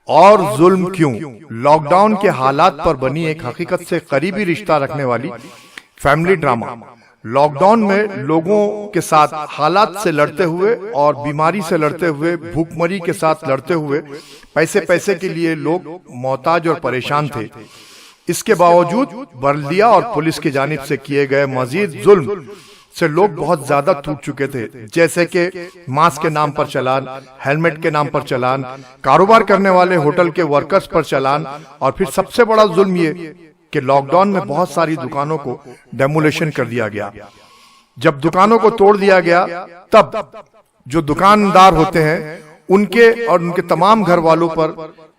और जुल्म क्यों, लॉकडाउन के हालात पर बनी एक हकीकत से करीबी रिश्ता रखने वाली फैमिली ड्रामा। लॉकडाउन में लोगों के साथ हालात से लड़ते हुए और बीमारी से लड़ते हुए, भूखमरी के साथ लड़ते हुए, पैसे के लिए लोग मोहताज और परेशान थे। इसके बावजूद बल्दिया और पुलिस की जानिब से किए गए मजीद जुल्म से लोग बहुत ज्यादा टूट चुके थे, जैसे कि मास्क के नाम पर चालान, हेलमेट के नाम पर चालान, कारोबार करने वाले होटल के वर्कर्स पर चालान, और फिर सबसे बड़ा जुल्म ये कि लॉकडाउन में बहुत सारी दुकानों को डेमोलेशन कर दिया गया। जब दुकानों को तोड़ दिया गया तब जो दुकानदार होते हैं उनके और उनके तमाम घर वालों पर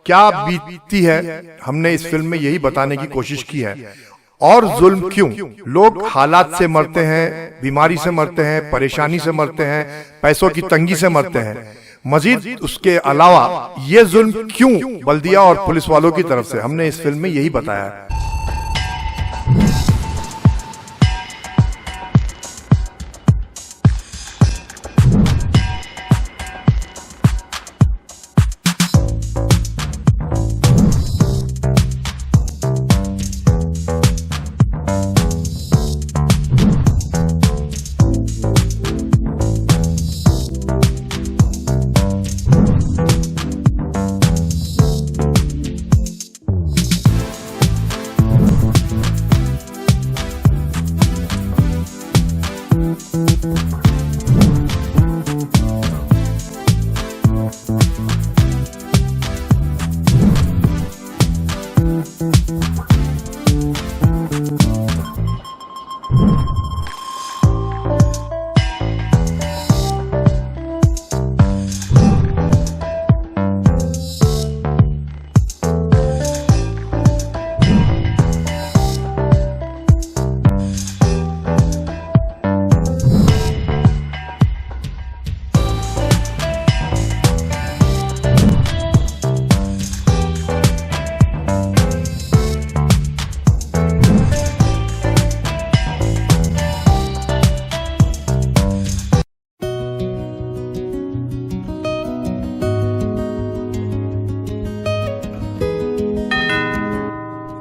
क्या बीतती है, हमने इस फिल्म में यही बताने की कोशिश की है। और जुल्म क्यों, लोग हालात से मरते हैं, बीमारी से मरते हैं, परेशानी से मरते हैं, पैसों की तंगी से मरते हैं। मजीद उसके अलावा ये जुल्म क्यों बल्दिया और पुलिस वालों की तरफ से, हमने इस फिल्म में यही बताया है।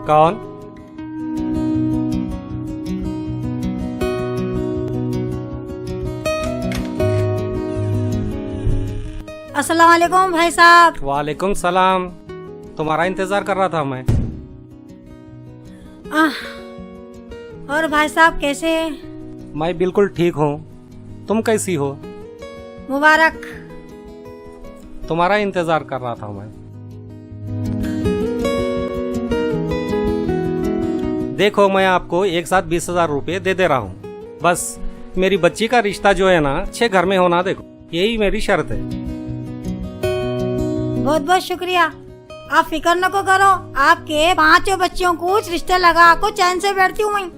कौन? अस्सलाम वालेकुम भाई साहब। वालेकुम सलाम। तुम्हारा इंतजार कर रहा था मैं। और भाई साहब कैसे हैं? मैं बिल्कुल ठीक हूँ। तुम कैसी हो? मुबारक। तुम्हारा इंतजार कर रहा था मैं। देखो, मैं आपको एक साथ 20,000 रुपये दे दे रहा हूँ। बस मेरी बच्ची का रिश्ता जो है ना, अच्छे घर में होना, देखो यही मेरी शर्त है। बहुत बहुत शुक्रिया। आप फिक्र न को करो, आपके 5 बच्चियों को रिश्ते लगा को चैन से बैठती हूँ मैं।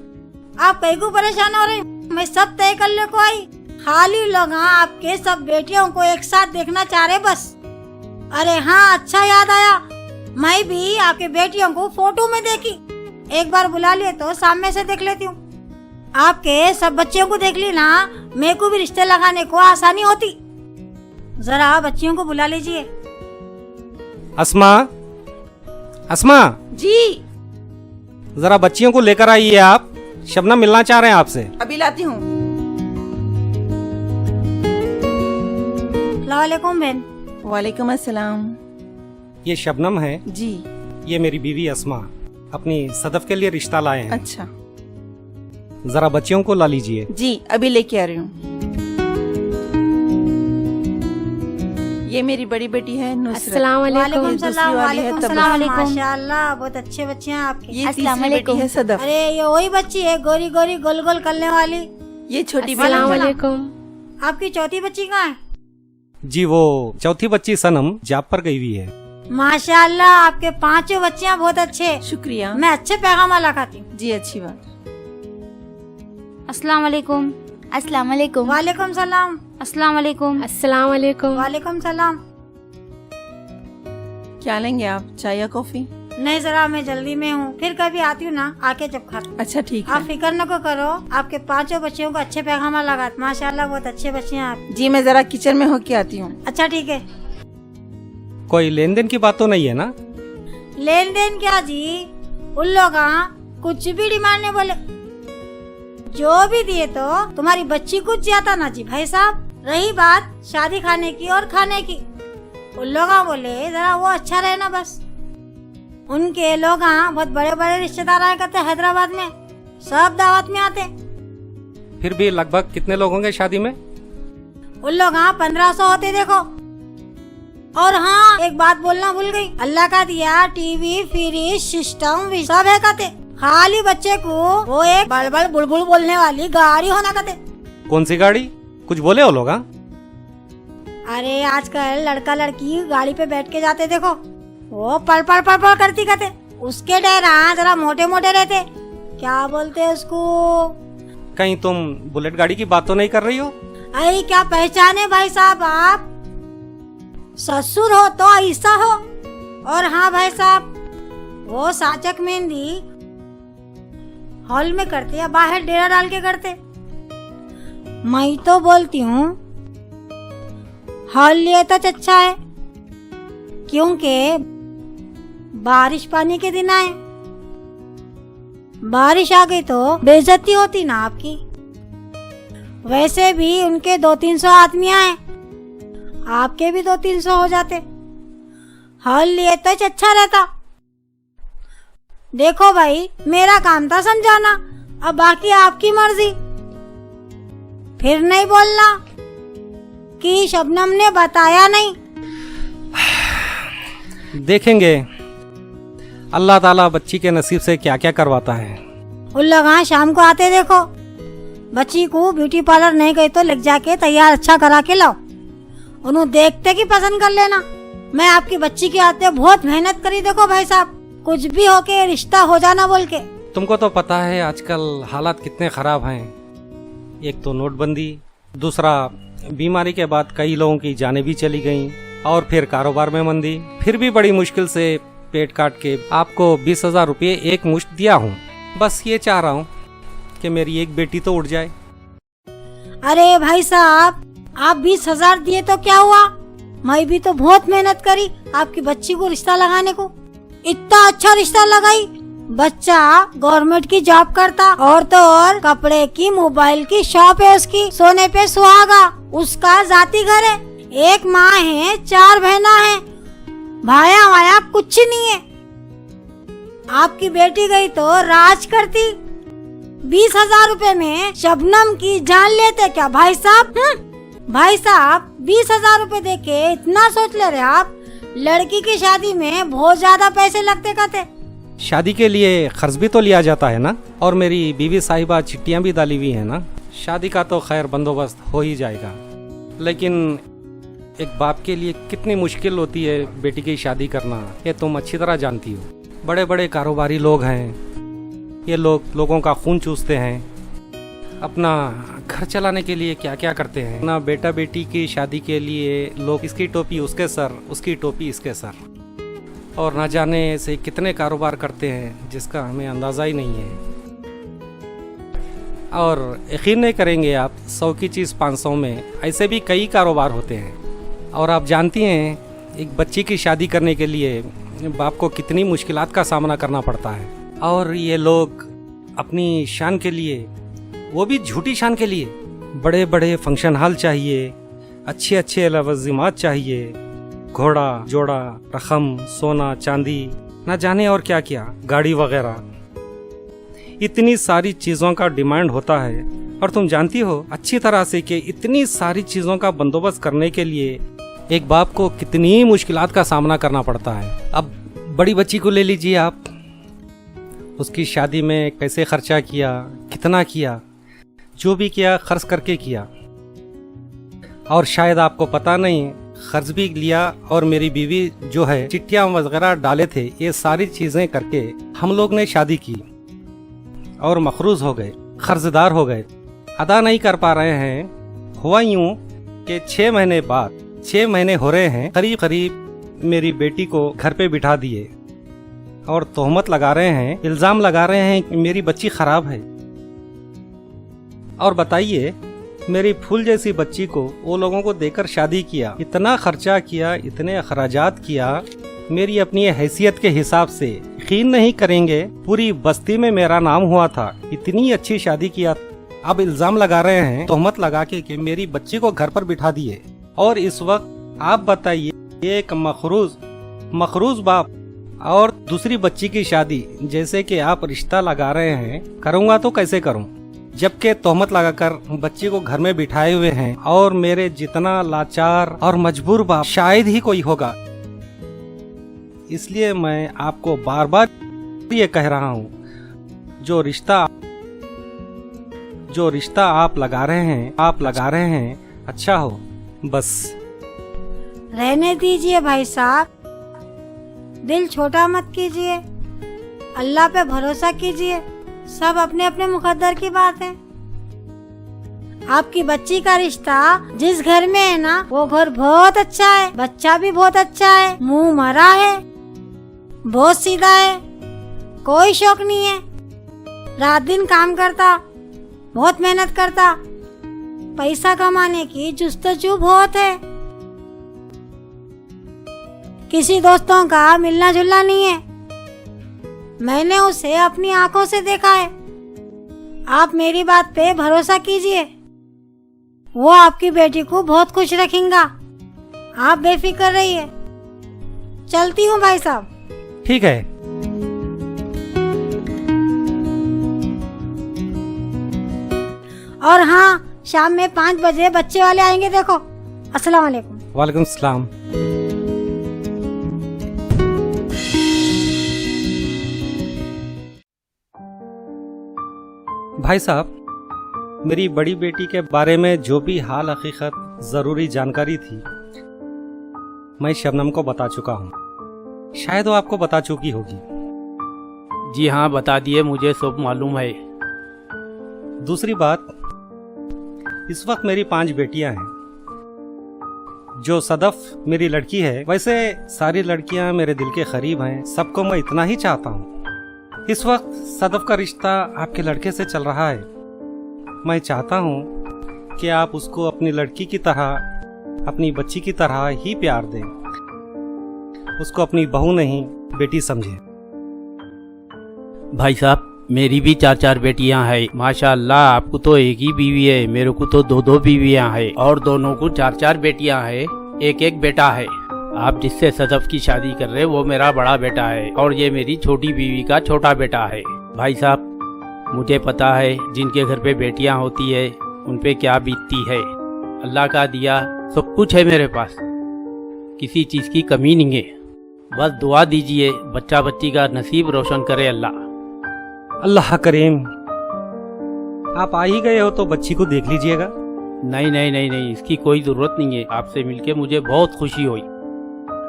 आप कहीं को परेशान हो रही, मैं सब तय करने को आई। खाली लोग आपके सब बेटियों को एक साथ देखना चाह रहे बस। अरे हाँ, अच्छा याद आया, मैं भी आपके बेटियों को फोटो में देखी। एक बार बुला लिए तो सामने से देख लेती हूँ। आपके सब बच्चियों को देख ली ना, मेरे को भी रिश्ते लगाने को आसानी होती। जरा बच्चियों को बुला लीजिए। अस्मा, अस्मा जी। जरा बच्चियों को लेकर आइए आप। शबनम मिलना चाह रहे हैं आपसे। अभी लाती हूँ। अस्सलामुअलैकुम बहन। वालेकुम अस्सलाम। ये शबनम है जी। ये मेरी बीवी अस्मा, अपनी सदफ के लिए रिश्ता लाए हैं। अच्छा। जरा बच्चियों को ला लीजिए। जी, अभी लेके आ रही हूँ। ये मेरी बड़ी बेटी है नुसरत। अस्सलाम वालेकुम। ये दूसरी वाली है तबस्सुम। माशाल्लाह, बहुत अच्छे बच्चे हैं आपके। ये तीसरी बेटी है सदफ। अरे ये वही बच्ची है, गोरी गोरी गोल गोल करने वाली। ये छोटी अस्सलाम बेटी है। वालेकुम। आपकी चौथी बच्ची कहाँ है? जी, वो चौथी बच्ची सनम जॉब पर गई हुई है। माशाल्लाह, आपके 5 बच्चियाँ बहुत अच्छे। शुक्रिया। मैं अच्छे पैगाम लगाती हूँ। जी, अच्छी बात। अस्सलाम वालेकुम। अस्सलाम वालेकुम। वालेकुम सलाम। अस्सलाम वालेकुम। अस्सलाम वालेकुम। वालेकुम सलाम। क्या लेंगे आप, चाय या कॉफी? नहीं जरा मैं जल्दी में हूँ, फिर कभी आती हूँ ना, आके जब खा। अच्छा ठीक आप है। फिक्र न को करो, आपके 5 बच्चियों को अच्छे पैगाम लगा। माशाल्लाह बहुत अच्छे बच्चे हैं आप। जी, मैं जरा किचन में होके आती हूँ। अच्छा ठीक है। कोई लेन देन की बात तो नहीं है ना? लेन देन क्या जी, उन लोग कुछ भी डिमांड नहीं बोले, जो भी दिए तो तुम्हारी बच्ची कुछ जाता ना जी भाई साहब। रही बात शादी खाने की और खाने की, उन लोग बोले जरा वो अच्छा रहे ना बस। उनके लोग बहुत बड़े बड़े रिश्तेदार आए करते हैदराबाद में, सब दावत में आते। फिर भी लगभग कितने लोग होंगे शादी में? उन लोग 1500 होते देखो। और हाँ, एक बात बोलना भूल गई, अल्लाह का दिया टीवी फ्रिज सिस्टम सब है कहते, खाली बच्चे को वो एक बड़बड़ बुलबुल बोलने वाली गाड़ी होना कहते। कौन सी गाड़ी? कुछ बोले हो लोग? अरे आजकल लड़का लड़की गाड़ी पे बैठ के जाते देखो, वो पड़ पड़ पड़ पड़ करती कहते। उसके टायर जरा मोटे मोटे रहते, क्या बोलते हैं उसको? कहीं तुम बुलेट गाड़ी की बात तो नहीं कर रही हो? अरे क्या पहचाने भाई साहब आप, ससुर हो तो ऐसा हो। और हाँ भाई साहब, वो साचक मेहंदी हॉल में करते या बाहर डेरा डाल के करते? मैं तो बोलती हूँ हॉल लिए तो अच्छा है, क्योंकि बारिश पानी के दिन आए, बारिश आ गई तो बेइज्जती होती ना आपकी। वैसे भी उनके 200-300 आदमी आए, आपके भी 200-300 हो जाते। हॉल लिए तो अच्छा रहता। देखो भाई, मेरा काम था समझाना, अब बाकी आपकी मर्जी। फिर नहीं बोलना कि शबनम ने बताया नहीं। देखेंगे अल्लाह ताला बच्ची के नसीब से क्या क्या करवाता है। उन लोग शाम को आते देखो, बच्ची को ब्यूटी पार्लर नहीं गई तो लग जाके तैयार अच्छा करा के लाओ, उन्हें देखते कि पसंद कर लेना। मैं आपकी बच्ची के आते बहुत मेहनत करी देखो भाई साहब, कुछ भी होके रिश्ता हो जाना बोल के। तुमको तो पता है आजकल हालात कितने खराब हैं। एक तो नोटबंदी, दूसरा बीमारी के बाद कई लोगों की जानें भी चली गईं, और फिर कारोबार में मंदी। फिर भी बड़ी मुश्किल से पेट काट के आपको 20,000 रुपये एक मुश्त दिया हूँ। बस ये चाह रहा हूँ कि मेरी एक बेटी तो उठ जाए। अरे भाई साहब, आप 20,000 दिए तो क्या हुआ, मैं भी तो बहुत मेहनत करी आपकी बच्ची को रिश्ता लगाने को। इतना अच्छा रिश्ता लगाई, बच्चा गवर्नमेंट की जॉब करता, और तो और कपड़े की मोबाइल की शॉप है उसकी, सोने पे सुहागा, उसका जाती घर है, एक माँ है, 4 बहना है, भाया वाया कुछ नहीं है। आपकी बेटी गई तो राज करती। 20,000 रुपए में शबनम की जान लेते क्या भाई साहब? भाई साहब, 20,000 रुपए देके इतना सोच ले रहे आप? लड़की की शादी में बहुत ज्यादा पैसे लगते कहते। शादी के लिए खर्च भी तो लिया जाता है ना, और मेरी बीवी साहिबा चिट्ठियां भी डाली हुई है ना। शादी का तो खैर बंदोबस्त हो ही जाएगा, लेकिन एक बाप के लिए कितनी मुश्किल होती है बेटी की शादी करना, ये तुम अच्छी तरह जानती हो। बड़े बड़े कारोबारी लोग हैं, ये लोगों का खून चूसते हैं, अपना घर चलाने के लिए क्या क्या करते हैं ना। बेटा बेटी की शादी के लिए लोग इसकी टोपी उसके सर, उसकी टोपी इसके सर, और ना जाने से कितने कारोबार करते हैं जिसका हमें अंदाज़ा ही नहीं है। और यकीन नहीं करेंगे आप, 100 की चीज़ 500 में, ऐसे भी कई कारोबार होते हैं। और आप जानती हैं एक बच्ची की शादी करने के लिए बाप को कितनी मुश्किलात का सामना करना पड़ता है। और ये लोग अपनी शान के लिए, वो भी झूठी शान के लिए, बड़े बड़े फंक्शन हॉल चाहिए, अच्छे अच्छे लवाजिमात चाहिए, घोड़ा जोड़ा रकम, सोना चांदी, ना जाने और क्या क्या, गाड़ी वगैरह, इतनी सारी चीज़ों का डिमांड होता है। और तुम जानती हो अच्छी तरह से कि इतनी सारी चीज़ों का बंदोबस्त करने के लिए एक बाप को कितनी मुश्किलात का सामना करना पड़ता है। अब बड़ी बच्ची को ले लीजिए आप, उसकी शादी में कैसे खर्चा किया, कितना किया, जो भी किया खर्च करके किया। और शायद आपको पता नहीं, खर्च भी लिया, और मेरी बीवी जो है चिट्ठियाँ वगैरह डाले थे, ये सारी चीज़ें करके हम लोग ने शादी की और मखरूज हो गए, कर्जदार हो गए, अदा नहीं कर पा रहे हैं। हुआ यूँ कि 6 महीने बाद, 6 महीने हो रहे हैं करीब करीब, मेरी बेटी को घर पे बिठा दिए और तोहमत लगा रहे हैं, इल्ज़ाम लगा रहे हैं कि मेरी बच्ची खराब है। और बताइए मेरी फूल जैसी बच्ची को वो लोगों को देकर शादी किया, इतना खर्चा किया, इतने अखराजात किया, मेरी अपनी हैसियत के हिसाब से यकीन नहीं करेंगे, पूरी बस्ती में मेरा नाम हुआ था, इतनी अच्छी शादी किया। अब इल्जाम लगा रहे हैं, तोहमत लगा के कि मेरी बच्ची को घर पर बिठा दिए। और इस वक्त आप बताइए, एक मखरूज बाप और दूसरी बच्ची की शादी जैसे कि आप रिश्ता लगा रहे हैं, करूँगा तो कैसे करूँ, जबकि तोहमत लगाकर बच्ची को घर में बिठाए हुए हैं। और मेरे जितना लाचार और मजबूर बाप शायद ही कोई होगा। इसलिए मैं आपको बार बार ये कह रहा हूँ, जो रिश्ता आप लगा रहे हैं अच्छा हो, बस। रहने दीजिए भाई साहब, दिल छोटा मत कीजिए, अल्लाह पे भरोसा कीजिए, सब अपने अपने मुकद्दर की बात है। आपकी बच्ची का रिश्ता जिस घर में है ना, वो घर बहुत अच्छा है, बच्चा भी बहुत अच्छा है, मुंह मरा है, बहुत सीधा है, कोई शौक नहीं है, रात दिन काम करता, बहुत मेहनत करता, पैसा कमाने की जुस्तजू बहुत है, किसी दोस्तों का मिलना जुलना नहीं है। मैंने उसे अपनी आंखों से देखा है। आप मेरी बात पे भरोसा कीजिए, वो आपकी बेटी को बहुत खुश रखेगा, आप बेफिक्र रहिए। चलती हूँ भाई साहब। ठीक है। और हाँ, शाम में 5 बजे बच्चे वाले आएंगे, देखो। अस्सलाम वालेकुम। वालेकुम सलाम। भाई साहब, मेरी बड़ी बेटी के बारे में जो भी हाल हकीकत जरूरी जानकारी थी, मैं शबनम को बता चुका हूँ। शायद वो आपको बता चुकी होगी। जी हाँ, बता दिए, मुझे सब मालूम है। दूसरी बात, इस वक्त मेरी 5 बेटियां हैं। जो सदफ मेरी लड़की है, वैसे सारी लड़कियां मेरे दिल के करीब हैं, सबको मैं इतना ही चाहता हूँ। इस वक्त सदफ का रिश्ता आपके लड़के से चल रहा है। मैं चाहता हूँ कि आप उसको अपनी लड़की की तरह, अपनी बच्ची की तरह ही प्यार दें, उसको अपनी बहू नहीं बेटी समझें। भाई साहब, मेरी भी 4 बेटियां हैं। माशाअल्लाह, आपको तो एक ही बीवी है, मेरे को तो 2 बीवियां हैं, और दोनों को 4 बेटियां हैं, एक बेटा है। आप जिससे सदफ की शादी कर रहे, वो मेरा बड़ा बेटा है, और ये मेरी छोटी बीवी का छोटा बेटा है। भाई साहब, मुझे पता है जिनके घर पे बेटियां होती है उन पे क्या बीतती है। अल्लाह का दिया सब कुछ है मेरे पास, किसी चीज की कमी नहीं है। बस दुआ दीजिए, बच्चा बच्ची का नसीब रोशन करे अल्लाह। अल्लाह करीम। आप आ ही गए हो तो बच्ची को देख लीजिएगा। नहीं, इसकी कोई जरूरत नहीं है। आपसे मिलके मुझे बहुत खुशी हुई।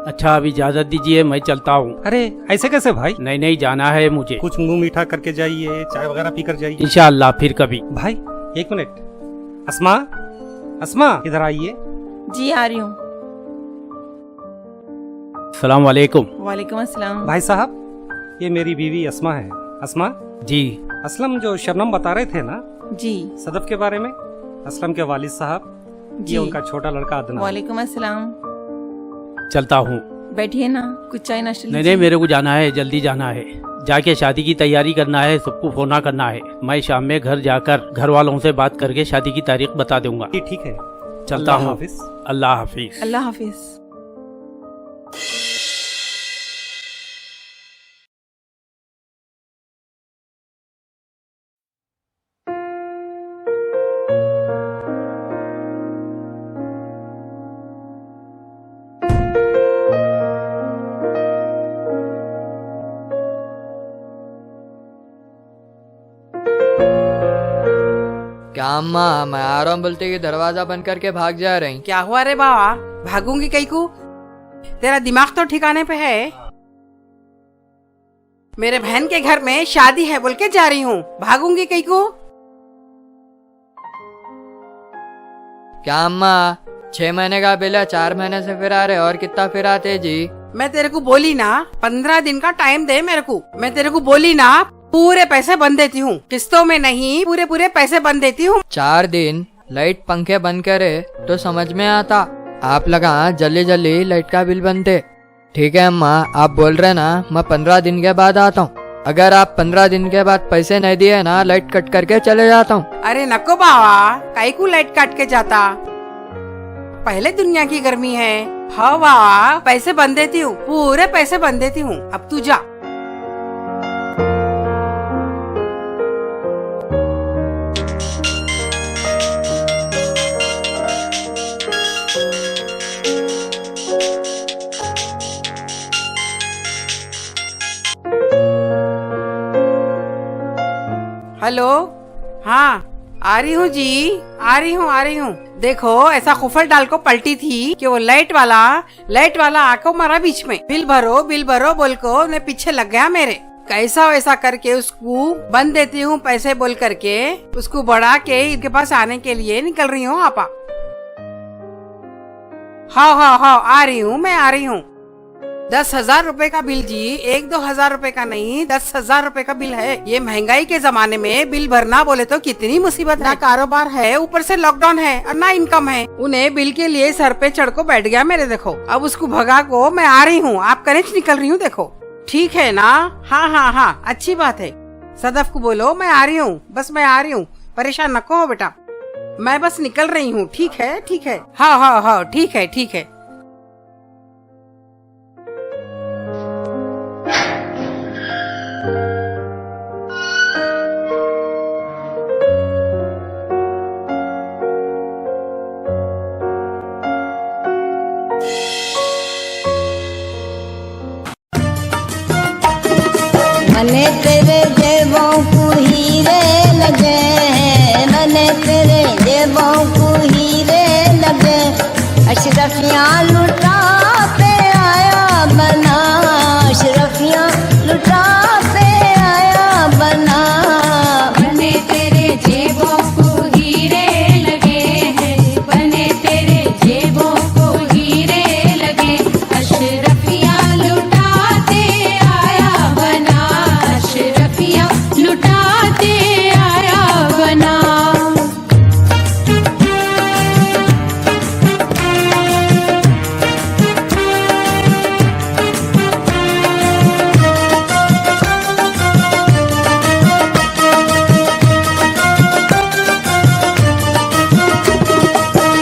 अच्छा, अब इजाजत दीजिए, मैं चलता हूँ। अरे ऐसे कैसे भाई? नहीं, जाना है मुझे। कुछ मुंह मीठा करके जाइए, चाय वगैरह पी कर जाइए। इंशाअल्लाह फिर कभी। भाई 1 मिनट। अस्मा इधर आइए। जी आ रही हूँ। अस्सलाम वालेकुम। वालेकुम अस्सलाम। भाई साहब, ये मेरी बीवी अस्मा है। अस्मा जी। असलम, जो शबनम बता रहे थे ना जी। सदफ के बारे में, असलम के वालिद साहब, जी। ये उनका छोटा लड़का अदनान। वालेकुम अस्सलाम। चलता हूँ। बैठिए ना, कुछ चाय नाश्ता नहीं, मेरे को जाना है, जल्दी जाना है, जाके शादी की तैयारी करना है, सबको फोना करना है। मैं शाम में घर जाकर घर वालों से बात करके शादी की तारीख बता दूंगा। ठीक है, चलता हूँ। अल्लाह हाफिज। अल्लाह हाफिज। क्या अम्मा, मैं आ रहा हूँ बोलते कि दरवाजा बंद करके भाग जा रही। क्या हुआ रे बाबा? भागूंगी कहीं को? तेरा दिमाग तो ठिकाने पे है। मेरे बहन के घर में शादी है बोल के जा रही हूँ, भागूंगी कहीं को? क्या अम्मा, 6 महीने का बिल है, 4 महीने से फिरा रहे, और कितना फिराते जी? मैं तेरे को बोली ना 15 दिन का टाइम दे मेरे को। मैं तेरे को बोली ना पूरे पैसे बंद देती हूँ, किस्तों में नहीं, पूरे पैसे बंद देती हूँ। 4 दिन लाइट पंखे बंद करे तो समझ में आता। आप लगा जल्दी जल्दी लाइट का बिल बनते। ठीक है अम्मा, आप बोल रहे ना, मैं 15 दिन के बाद आता हूँ। अगर आप 15 दिन के बाद पैसे नहीं दिए ना, लाइट कट करके चले जाता हूँ। अरे नको बाबा, काई को लाइट काट के जाता, पहले दुनिया की गर्मी है। हाँ बाबा, पैसे बन देती हूँ, पूरे पैसे बन देती हूँ, अब तू जा। हेलो, हाँ आ रही हूँ जी, आ रही हूँ। देखो ऐसा कुफर डाल को पलटी थी कि वो लाइट वाला आको मारा बीच में। बिल भरो बोल को उन्हें पीछे लग गया मेरे। कैसा वैसा करके उसको बंद देती हूँ पैसे बोल करके, उसको बढ़ा के इनके पास आने के लिए निकल रही हूँ आपा। हाँ आ रही हूँ। 10,000 रुपए का बिल जी, 1-2 हजार रुपए का नहीं, 10,000 रुपए का बिल है। ये महंगाई के जमाने में बिल भरना बोले तो कितनी मुसीबत है। ना कारोबार है, ऊपर से लॉकडाउन है और ना इनकम है। उन्हें बिल के लिए सर पे चढ़ को बैठ गया मेरे। देखो अब उसको भगा को मैं आ रही हूँ, आप कनेक्ट निकल रही हूँ। देखो ठीक है ना? हाँ अच्छी बात है। सदफ को बोलो मैं आ रही हूँ, बस मैं आ रही हूँ, परेशान नको हो बेटा, मैं बस निकल रही हूँ। ठीक है। हाँ ठीक है। मने तेरे जेबों को हीरे लगे हैं, मने तेरे जेबों को हीरे लगे। अशरफियाँ लुटा पे आया बना, अशरफियाँ लुटा पे आया बना। बने तेरे जेबों को हीरे लगे हैं, बने तेरे जेबों को हीरे लगे। अशरफियाँ लुटाते आया बना, अशरफियाँ लुटाते आया बना।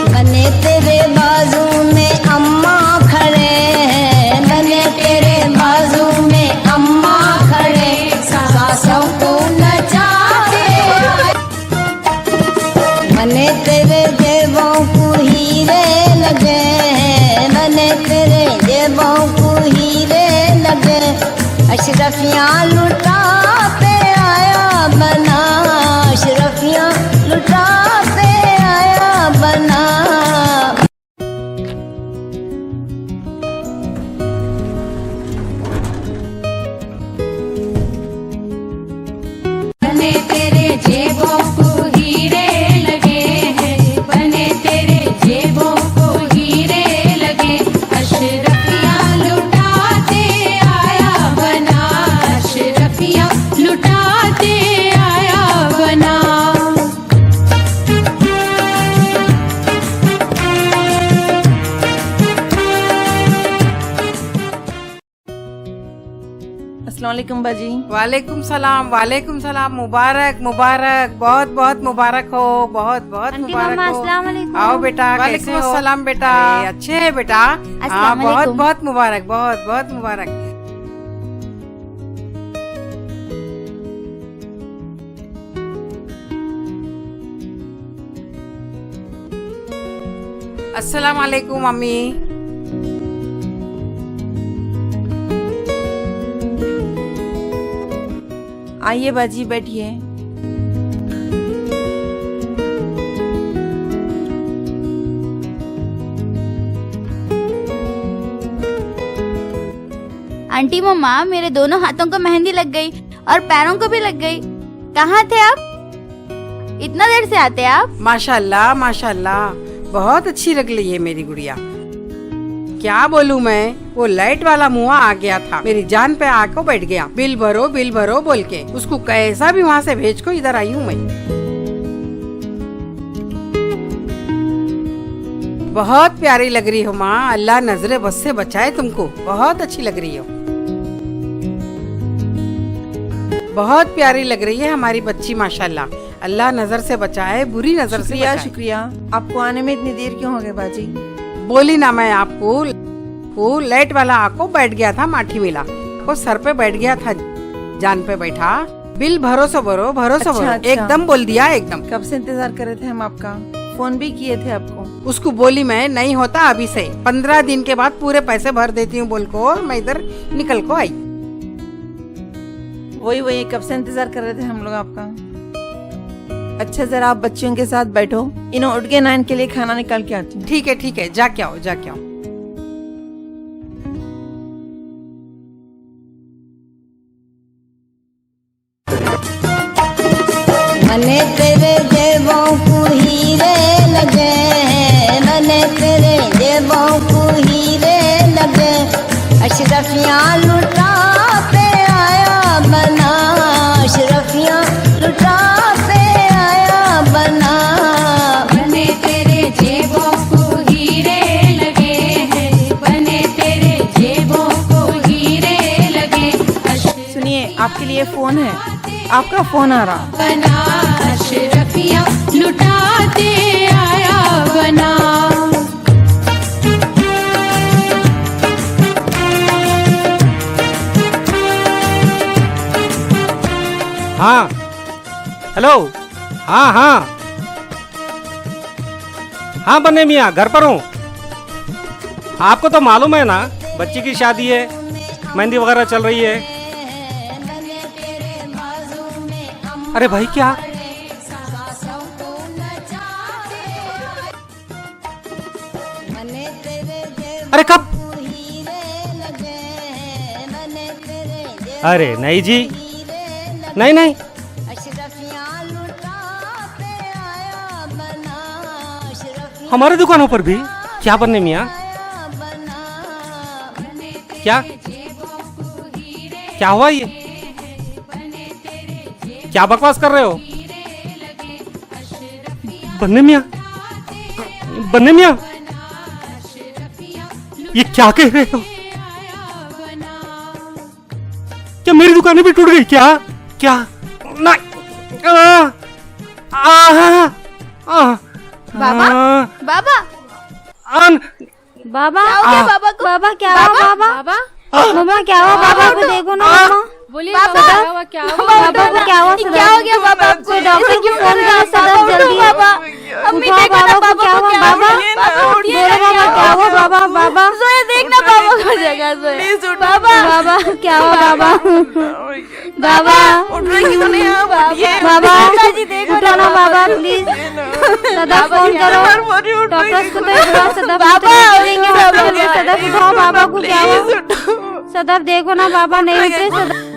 बने तेरे बाजू में अम्मा खड़े हैं, बने तेरे बाजू में अम्मा खड़े, सासों को नचाते। बने तेरे जेबों को हीरे लगे हैं, बने तेरे जेबों को हीरे लगे। अशरफियाँ लुटा पे आया बना, अशरफियाँ लुटा पे आया बना। बने तेरे जेबों को हीरे लगे हैं, बने तेरे जेबों को हीरे लगे। अशरफियाँ लुटाते आया बना, अशरफियाँ लुटाते आया बना। अस्सलाम वालेकुम बाजी। वालेकुम सलाम। मुबारक, बहुत बहुत मुबारक हो, बहुत बहुत आंटी मुबारक मम्मा, हो। अस्सलाम वालेकुम। आओ बेटा, कैसे हो? सलाम बेटा, अच्छे है बेटा। हाँ, अस्सलाम बहुत वालेकुम। बहुत मुबारक, बहुत बहुत मुबारक। अस्सलाम वालेकुम मम्मी। आइए बाजी, बैठिए। आंटी मम्मा, मेरे दोनों हाथों को मेहंदी लग गई और पैरों को भी लग गई। कहाँ थे आप? इतना देर से आते आप? माशाल्लाह माशाल्लाह, बहुत अच्छी लग रही है मेरी गुड़िया। क्या बोलूं मैं, वो लाइट वाला मुआ आ गया था, मेरी जान पे आको बैठ गया। बिल भरो बोल के उसको कैसा भी वहाँ से भेज को इधर आई हूँ मैं। बहुत प्यारी लग रही हो माँ, अल्लाह नजरे बस से बचाए तुमको। बहुत अच्छी लग रही हो, बहुत प्यारी लग रही है हमारी बच्ची माशाल्लाह। अल्लाह नजर से बचाए, बुरी नजर से शुक्रिया बचाए। शुक्रिया। आपको आने में इतनी देर क्यों हो गई बाजी? बोली ना मैं आपको, वो लाइट वाला आको बैठ गया था, माठी मिला वो सर पे बैठ गया था, जान पे बैठा। बिल भरोसा भरो, भरोसा अच्छा, भरो, अच्छा। एकदम बोल दिया एकदम। कब से इंतजार कर रहे थे हम आपका, फोन भी किए थे आपको। उसको बोली मैं नहीं होता अभी से, 15 दिन के बाद पूरे पैसे भर देती हूँ बोल को मैं इधर निकल को आई। वही कब से इंतजार कर रहे थे हम लोग आपका। अच्छा जरा आप बच्चियों के साथ बैठो, इन्हें उठ के 9 के लिए खाना निकाल के आती हूँ। ठीक है, जाके आओ, जाके आओ। मने तेरे जेबों को हीरे लगे, मने तेरे जेबों को हीरे लगे, अशरफियाँ लुटा पे आया बना, अशरफियाँ लुटा पे आया बना। बने तेरे जेबों को हीरे लगे हैं, बने तेरे जेबों को हीरे लगे। सुनिए आपके लिए फोन है, आपका फोन आ रहा। बना अशरफियाँ लुटाते आया बना। हाँ हेलो, हाँ हाँ हाँ बन्ने मियाँ घर पर हूँ। आपको तो मालूम है ना, बच्ची की शादी है, मेहंदी वगैरह चल रही है। अरे भाई क्या, अरे कब? अरे नहीं जी, नहीं हमारे दुकानों पर भी। क्या बनने मियाँ, क्या क्या हुआ ये, क्या बकवास कर रहे हो? बन्ने मियाँ, बन्ने मियाँ, ये क्या कह रहे हो? क्या मेरी दुकानें भी टूट गई क्या? क्या नहीं, बाबा बाबा अन बाबा क्या हो गया बाबा को? बाबा क्या हुआ बाबा? मम्मा क्या हुआ बाबा को? देखो ना मम्मा, बोलिए बाबा क्या हुआ? बाबा को क्या हुआ? क्या हो गया बाबा को? डॉक्टर की फोन करो सदर जल्दी। बाबा अम्मी देखो ना बाबा को क्या हुआ? बाबा बोलो बाबा क्या हुआ? बाबा बाबा सोए देखना बाबा को जगह सोए। बाबा बाबा क्या हुआ? बाबा बाबा बाबा उठो ना बाबा प्लीज, सदर फोन करो डॉक्टर को। तो सदर बाबा सदर उठाओ, बाबा को क्या हुआ? सदर देखो ना बाबा नहीं उठे। सदर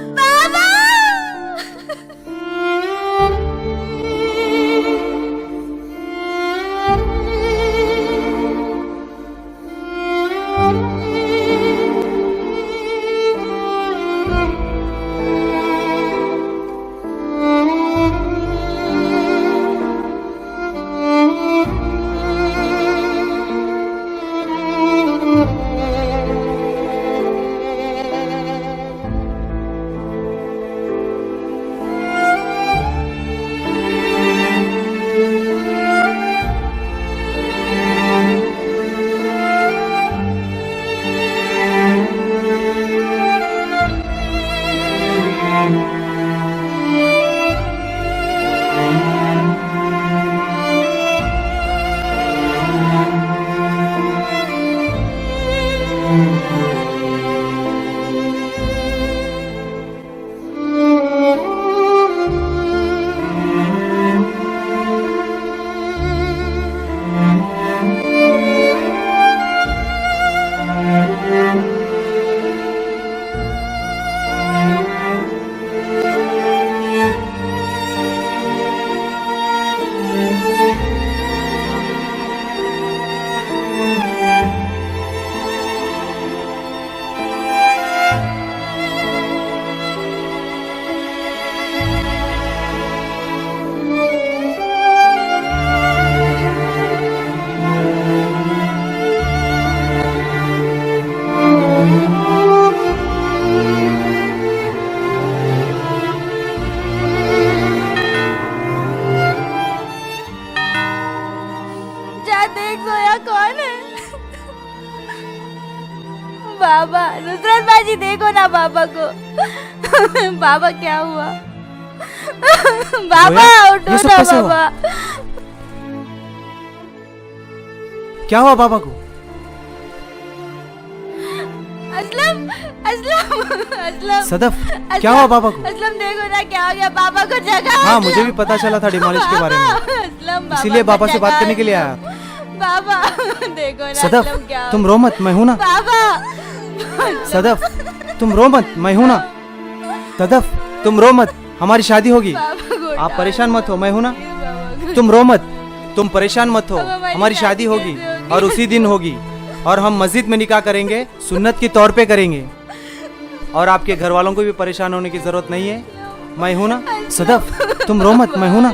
क्या देख सोया कौन है? बाबा, नुसरत बाजी देखो ना बाबा को। बाबा क्या हुआ? बाबा उठो ना बाबा। क्या हुआ बाबा को? असलम, असलम, असलम। सदफ, क्या हुआ बाबा को? असलम देखो ना क्या हो गया बाबा को। जगह हाँ, मुझे भी पता चला था डिमोलिश के बारे में, असलम इसीलिए बाबा से बात करने के लिए आया। बाबा देखो ना सदफ, असलम क्या हो- तुम रो मत, मैं हूं ना। बाबा सदफ, तुम रो मत, मैं हूं ना। सदफ, तुम रो मत, हमारी शादी होगी। बाबा को आप परेशान मत हो, मैं हूं ना। बाबा को- तुम रो मत, तुम परेशान मत हो, अब हमारी हमारी शादी शादी होगी कैसे होगी? और उसी दिन होगी, और हम मस्जिद में निकाह करेंगे, सुन्नत के तौर पे करेंगे, और आपके घर वालों को भी परेशान होने की जरूरत नहीं है। मैं हूं ना। सदफ, तुम रो मत, मैं हूं ना।